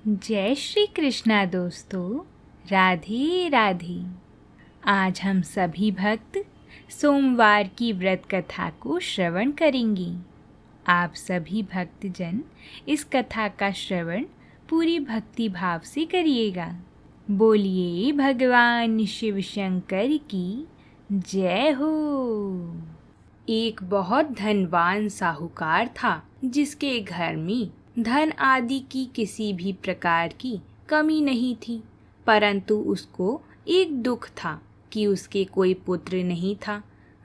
जय श्री कृष्णा दोस्तों, राधे राधे। आज हम सभी भक्त सोमवार की व्रत कथा को श्रवण करेंगे। आप सभी भक्तजन इस कथा का श्रवण पूरी भक्ति भाव से करिएगा। बोलिए भगवान शिव शंकर की जय हो। एक बहुत धनवान साहूकार था, जिसके घर में धन आदि की किसी भी प्रकार की कमी नहीं थी। परंतु उसको एक दुख था कि उसके कोई पुत्र नहीं था।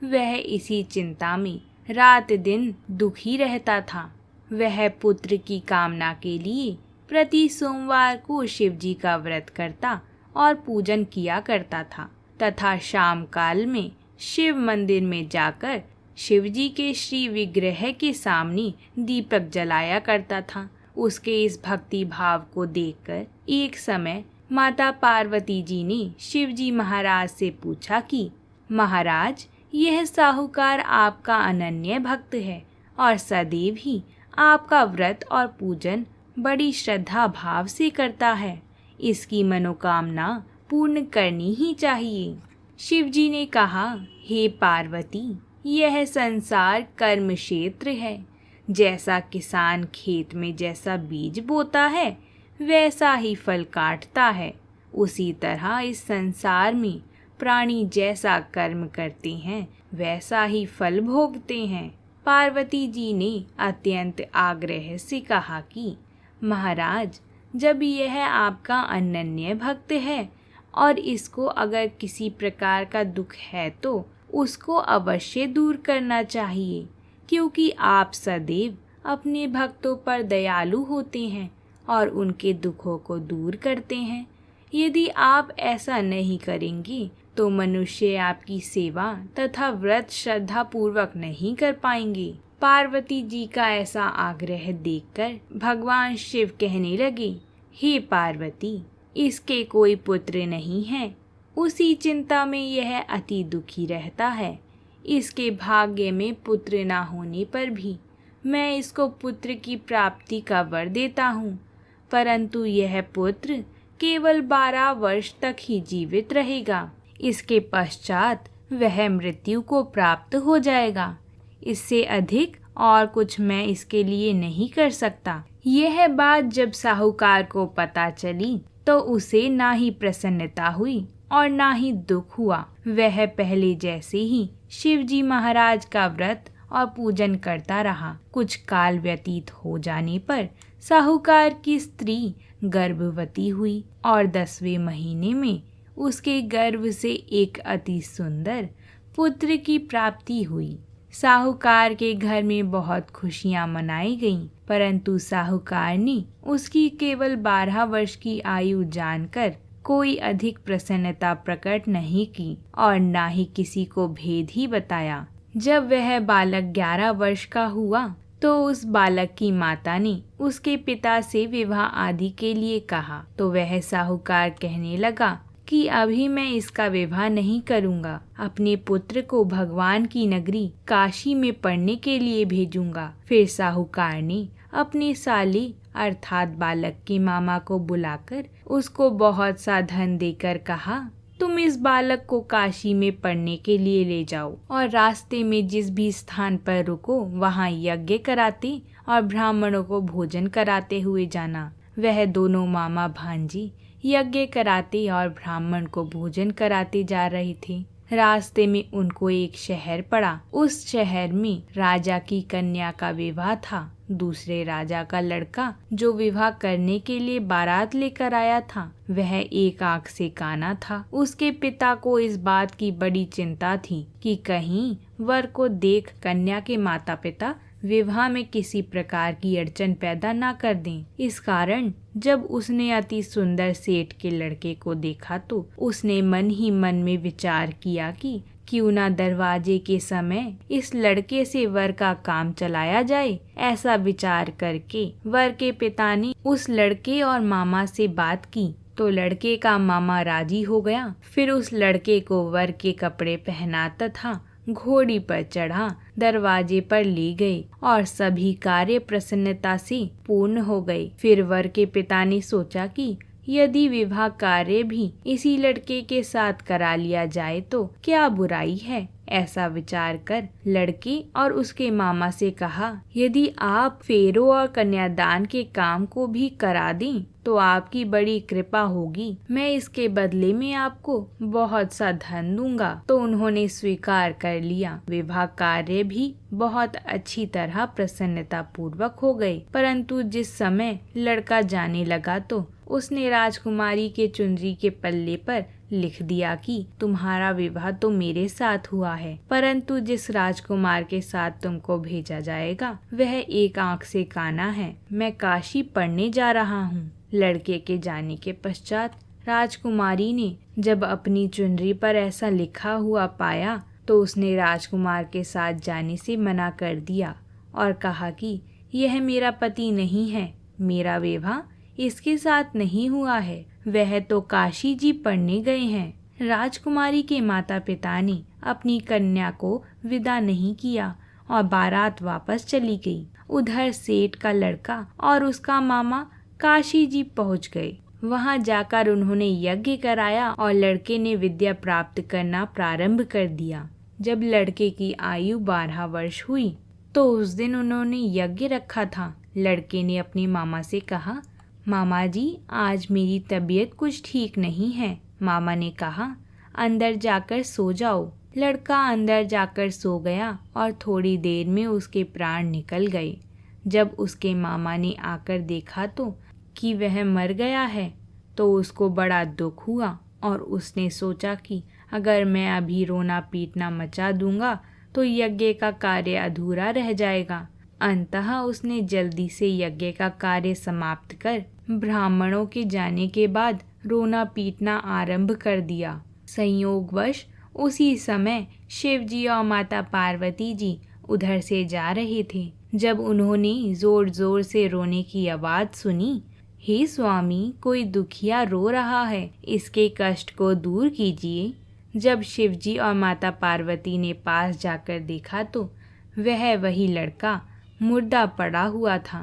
वह इसी चिंता में रात दिन दुखी रहता था। वह पुत्र की कामना के लिए प्रति सोमवार को शिव जी का व्रत करता और पूजन किया करता था तथा शाम काल में शिव मंदिर में जाकर शिव जी के श्री विग्रह के सामने दीपक जलाया करता था। उसके इस भक्ति भाव को देखकर एक समय माता पार्वती जी ने शिव जी महाराज से पूछा कि महाराज, यह साहूकार आपका अनन्य भक्त है और सदैव ही आपका व्रत और पूजन बड़ी श्रद्धा भाव से करता है। इसकी मनोकामना पूर्ण करनी ही चाहिए। शिव जी ने कहा, हे पार्वती, यह संसार कर्म क्षेत्र है। जैसा किसान खेत में जैसा बीज बोता है वैसा ही फल काटता है, उसी तरह इस संसार में प्राणी जैसा कर्म करते हैं वैसा ही फल भोगते हैं। पार्वती जी ने अत्यंत आग्रह से कहा कि महाराज, जब यह आपका अनन्य भक्त है और इसको अगर किसी प्रकार का दुख है तो उसको अवश्य दूर करना चाहिए, क्योंकि आप सदैव अपने भक्तों पर दयालु होते हैं और उनके दुखों को दूर करते हैं। यदि आप ऐसा नहीं करेंगे तो मनुष्य आपकी सेवा तथा व्रत श्रद्धा पूर्वक नहीं कर पाएंगे। पार्वती जी का ऐसा आग्रह देखकर भगवान शिव कहने लगे, हे पार्वती, इसके कोई पुत्र नहीं है। उसी चिंता में यह अति दुखी रहता है। इसके भाग्य में पुत्र ना होने पर भी मैं इसको पुत्र की प्राप्ति का वर देता हूँ, परंतु यह पुत्र केवल 12 वर्ष तक ही जीवित रहेगा। इसके पश्चात वह मृत्यु को प्राप्त हो जाएगा। इससे अधिक और कुछ मैं इसके लिए नहीं कर सकता। यह बात जब साहूकार को पता चली तो उसे ना ही प्रसन्नता हुई और ना ही दुख हुआ। वह पहले जैसे ही शिव जी महाराज का व्रत और पूजन करता रहा। कुछ काल व्यतीत हो जाने पर साहूकार की स्त्री गर्भवती हुई और 10वें महीने में उसके गर्भ से एक अति सुंदर पुत्र की प्राप्ति हुई। साहूकार के घर में बहुत खुशियां मनाई गईं, परंतु साहूकार ने उसकी केवल 12 वर्ष की आयु जानकर कोई अधिक प्रसन्नता प्रकट नहीं की और ना ही किसी को भेद ही बताया। जब वह बालक 11 वर्ष का हुआ तो उस बालक की माता ने उसके पिता से विवाह आदि के लिए कहा, तो वह साहूकार कहने लगा कि अभी मैं इसका विवाह नहीं करूंगा। अपने पुत्र को भगवान की नगरी काशी में पढ़ने के लिए भेजूंगा। फिर साहूकार ने अपने साले अर्थात बालक के मामा को बुलाकर उसको बहुत सा धन देकर कहा, तुम इस बालक को काशी में पढ़ने के लिए ले जाओ और रास्ते में जिस भी स्थान पर रुको वहाँ यज्ञ कराते और ब्राह्मणों को भोजन कराते हुए जाना। वह दोनों मामा भांजी यज्ञ कराते और ब्राह्मण को भोजन कराते जा रहे थे। रास्ते में उनको एक शहर पड़ा। उस शहर में राजा की कन्या का विवाह था। दूसरे राजा का लड़का जो विवाह करने के लिए बारात लेकर आया था, वह एक आंख से काना था। उसके पिता को इस बात की बड़ी चिंता थी कि कहीं वर को देख कन्या के माता पिता विवाह में किसी प्रकार की अड़चन पैदा ना कर दें। इस कारण जब उसने अति सुंदर सेठ के लड़के को देखा तो उसने मन ही मन में विचार किया कि क्यों ना दरवाजे के समय इस लड़के से वर का काम चलाया जाए। ऐसा विचार करके वर के पिता ने उस लड़के और मामा से बात की तो लड़के का मामा राजी हो गया। फिर उस लड़के को वर के कपड़े पहना तथा घोड़ी पर चढ़ा दरवाजे पर ले गए और सभी कार्य प्रसन्नता से पूर्ण हो गए। फिर वर के पिता ने सोचा कि यदि विवाह कार्य भी इसी लड़के के साथ करा लिया जाए तो क्या बुराई है। ऐसा विचार कर लड़के और उसके मामा से कहा, यदि आप फेरों और कन्यादान के काम को भी करा दें तो आपकी बड़ी कृपा होगी। मैं इसके बदले में आपको बहुत सा धन दूंगा। तो उन्होंने स्वीकार कर लिया। विवाह कार्य भी बहुत अच्छी तरह प्रसन्नता पूर्वक हो गए। परंतु जिस समय लड़का जाने लगा तो उसने राजकुमारी के चुनरी के पल्ले पर लिख दिया कि तुम्हारा विवाह तो मेरे साथ हुआ है, परंतु जिस राजकुमार के साथ तुमको भेजा जाएगा वह एक आंख से काना है। मैं काशी पढ़ने जा रहा हूँ। लड़के के जाने के पश्चात राजकुमारी ने जब अपनी चुनरी पर ऐसा लिखा हुआ पाया तो उसने राजकुमार के साथ जाने से मना कर दिया और कहा कि यह मेरा पति नहीं है, मेरा विवाह इसके साथ नहीं हुआ है, वह तो काशी जी पढ़ने गए हैं। राजकुमारी के माता पिता ने अपनी कन्या को विदा नहीं किया और बारात वापस चली गई। उधर सेठ का लड़का और उसका मामा काशी जी पहुंच गए। वहां जाकर उन्होंने यज्ञ कराया और लड़के ने विद्या प्राप्त करना प्रारंभ कर दिया। जब लड़के की आयु 12 वर्ष हुई तो उस दिन उन्होंने यज्ञ रखा था। लड़के ने अपने मामा से कहा, मामा जी आज मेरी तबीयत कुछ ठीक नहीं है। मामा ने कहा, अंदर जाकर सो जाओ। लड़का अंदर जाकर सो गया और थोड़ी देर में उसके प्राण निकल गए। जब उसके मामा ने आकर देखा तो कि वह मर गया है तो उसको बड़ा दुख हुआ और उसने सोचा कि अगर मैं अभी रोना पीटना मचा दूंगा तो यज्ञ का कार्य अधूरा रह जाएगा। अंततः उसने जल्दी से यज्ञ का कार्य समाप्त कर ब्राह्मणों के जाने के बाद रोना पीटना आरंभ कर दिया। संयोगवश उसी समय शिव जी और माता पार्वती जी उधर से जा रहे थे। जब उन्होंने जोर जोर से रोने की आवाज सुनी, हे स्वामी, कोई दुखिया रो रहा है, इसके कष्ट को दूर कीजिए। जब शिव जी और माता पार्वती ने पास जाकर देखा तो वह वही लड़का मुर्दा पड़ा हुआ था।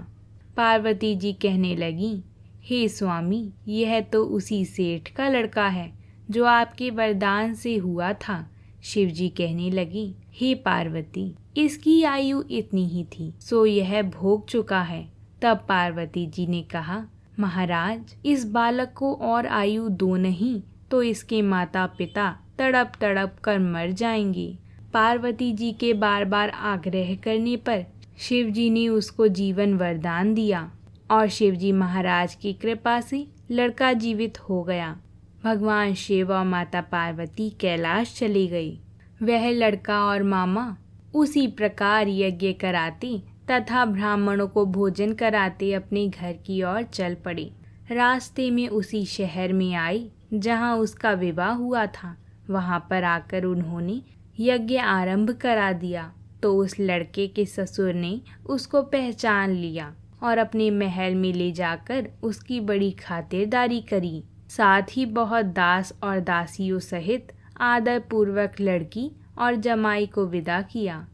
पार्वती जी कहने लगी, हे स्वामी, यह तो उसी सेठ का लड़का है जो आपके वरदान से हुआ था। शिव जी कहने लगी, हे पार्वती, इसकी आयु इतनी ही थी सो यह भोग चुका है। तब पार्वती जी ने कहा, महाराज, इस बालक को और आयु दो नहीं तो इसके माता पिता तड़प तड़प कर मर जाएंगे। पार्वती जी के बार बार आग्रह करने पर शिव जी ने उसको जीवन वरदान दिया और शिव जी महाराज की कृपा से लड़का जीवित हो गया। भगवान शिव और माता पार्वती कैलाश चली गई। वह लड़का और मामा उसी प्रकार यज्ञ कराते तथा ब्राह्मणों को भोजन कराते अपने घर की ओर चल पड़े। रास्ते में उसी शहर में आई जहाँ उसका विवाह हुआ था। वहाँ पर आकर उन्होंने यज्ञ आरंभ करा दिया तो उस लड़के के ससुर ने उसको पहचान लिया और अपने महल में ले जाकर उसकी बड़ी खातिरदारी करी। साथ ही बहुत दास और दासियों सहित आदर पूर्वक लड़की और जमाई को विदा किया।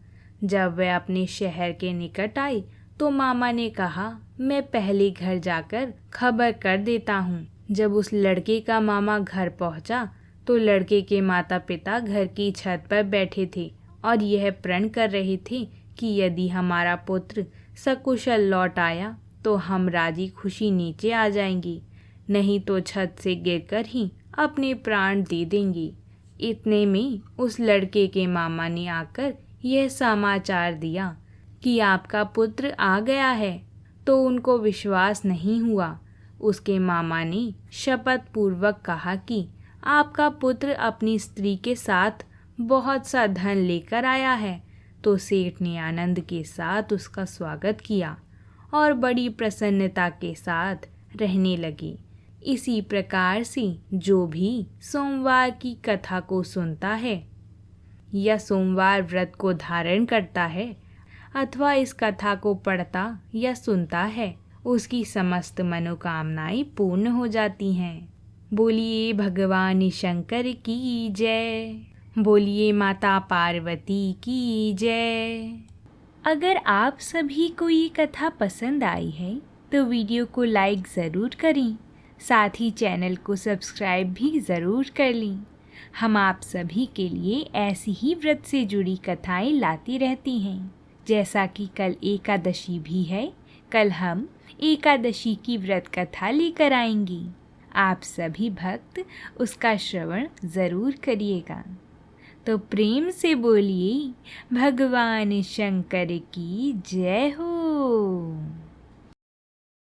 जब वह अपने शहर के निकट आई तो मामा ने कहा, मैं पहले घर जाकर खबर कर देता हूँ। जब उस लड़के का मामा घर पहुँचा तो लड़के के माता पिता घर की छत पर बैठे थे और यह प्रण कर रहे थे कि यदि हमारा पुत्र सकुशल लौट आया तो हम राजी खुशी नीचे आ जाएंगे, नहीं तो छत से गिरकर ही अपने प्राण दे देंगे। इतने में उस लड़के के मामा ने आकर यह समाचार दिया कि आपका पुत्र आ गया है। तो उनको विश्वास नहीं हुआ। उसके मामा ने शपथ पूर्वक कहा कि आपका पुत्र अपनी स्त्री के साथ बहुत सा धन लेकर आया है। तो सेठ ने आनंद के साथ उसका स्वागत किया और बड़ी प्रसन्नता के साथ रहने लगे। इसी प्रकार से जो भी सोमवार की कथा को सुनता है या सोमवार व्रत को धारण करता है अथवा इस कथा को पढ़ता या सुनता है, उसकी समस्त मनोकामनाएं पूर्ण हो जाती हैं। बोलिए भगवान शंकर की जय। बोलिए माता पार्वती की जय। अगर आप सभी को ये कथा पसंद आई है तो वीडियो को लाइक ज़रूर करें, साथ ही चैनल को सब्सक्राइब भी ज़रूर कर लें। हम आप सभी के लिए ऐसी ही व्रत से जुड़ी कथाएं लाती रहती हैं। जैसा कि कल एकादशी भी है, कल हम एकादशी की व्रत कथा लेकर आएंगी। आप सभी भक्त उसका श्रवण ज़रूर करिएगा। तो प्रेम से बोलिए भगवान शंकर की जय हो।